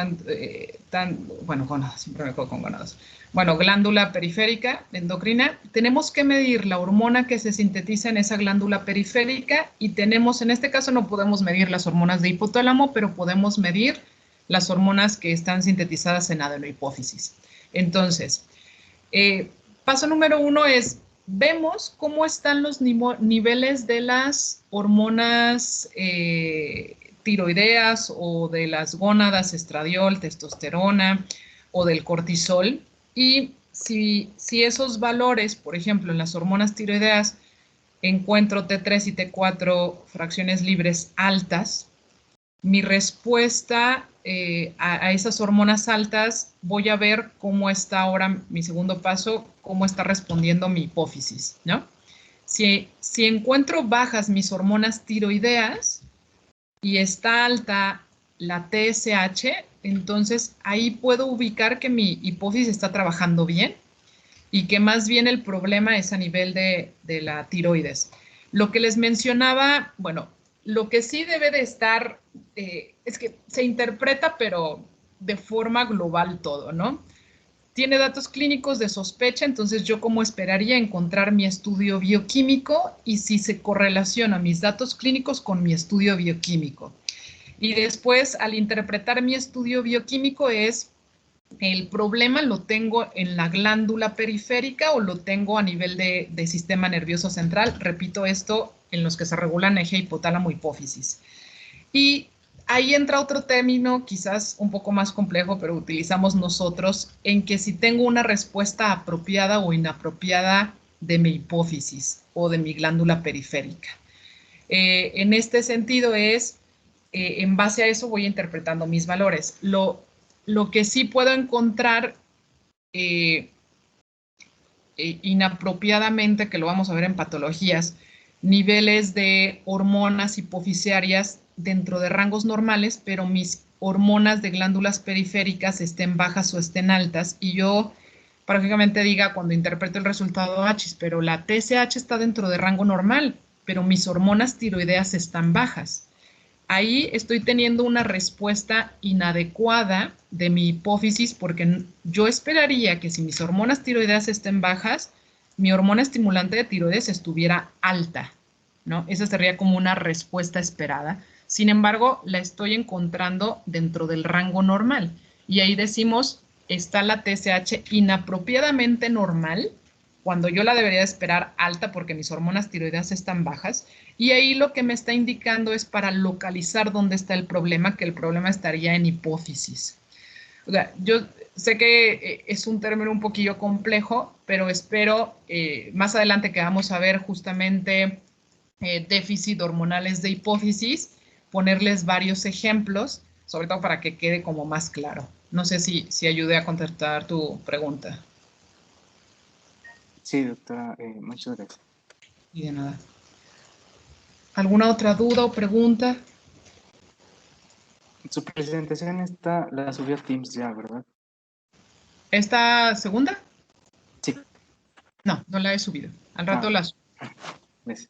bueno, gonadas, siempre me acuerdo con gonadas. Bueno, glándula periférica endocrina, tenemos que medir la hormona que se sintetiza en esa glándula periférica y tenemos, en este caso no podemos medir las hormonas de hipotálamo, pero podemos medir las hormonas que están sintetizadas en adenohipófisis. Entonces, paso número 1 es, vemos cómo están los niveles de las hormonas tiroideas o de las gónadas, estradiol, testosterona o del cortisol. Y si esos valores, por ejemplo, en las hormonas tiroideas, encuentro T3 y T4 fracciones libres altas, mi respuesta a esas hormonas altas, voy a ver cómo está ahora mi segundo paso, cómo está respondiendo mi hipófisis, ¿no? Si encuentro bajas mis hormonas tiroideas y está alta la TSH, entonces ahí puedo ubicar que mi hipófisis está trabajando bien y que más bien el problema es a nivel de la tiroides. Lo que les mencionaba, bueno, lo que sí debe de estar, es que se interpreta, pero de forma global todo, ¿no? Tiene datos clínicos de sospecha, entonces yo como esperaría encontrar mi estudio bioquímico y si se correlaciona mis datos clínicos con mi estudio bioquímico. Y después, al interpretar mi estudio bioquímico es, ¿el problema lo tengo en la glándula periférica o lo tengo a nivel de sistema nervioso central? Repito esto, en los que se regulan eje hipotálamo hipófisis. Y ahí entra otro término, quizás un poco más complejo, pero utilizamos nosotros, en que si tengo una respuesta apropiada o inapropiada de mi hipófisis o de mi glándula periférica. En este sentido es, en base a eso voy interpretando mis valores. Lo que sí puedo encontrar inapropiadamente, que lo vamos a ver en patologías, niveles de hormonas hipofisiarias dentro de rangos normales, pero mis hormonas de glándulas periféricas estén bajas o estén altas, y yo prácticamente diga cuando interpreto el resultado, pero la TSH está dentro de rango normal, pero mis hormonas tiroideas están bajas. Ahí estoy teniendo una respuesta inadecuada de mi hipófisis porque yo esperaría que si mis hormonas tiroideas estén bajas, mi hormona estimulante de tiroides estuviera alta, ¿no? Esa sería como una respuesta esperada. Sin embargo, la estoy encontrando dentro del rango normal. Y ahí decimos, está la TSH inapropiadamente normal, cuando yo la debería esperar alta porque mis hormonas tiroideas están bajas, y ahí lo que me está indicando es para localizar dónde está el problema, que el problema estaría en hipófisis. O sea, yo sé que es un término un poquillo complejo, pero espero más adelante que vamos a ver justamente déficit hormonales de hipófisis, ponerles varios ejemplos, sobre todo para que quede como más claro. No sé si ayudé a contestar tu pregunta. Sí, doctora, muchas gracias. Y de nada. ¿Alguna otra duda o pregunta? Su presentación la subió a Teams ya, ¿verdad? ¿Esta segunda? Sí. No, no la he subido. Al rato la subo. Gracias.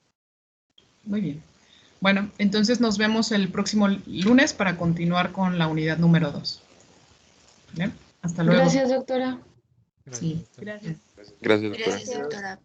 Muy bien. Bueno, entonces nos vemos el próximo lunes para continuar con la unidad número 2. ¿Bien? Hasta luego. Gracias, doctora. Sí. Gracias. Gracias, doctora. Gracias, doctora.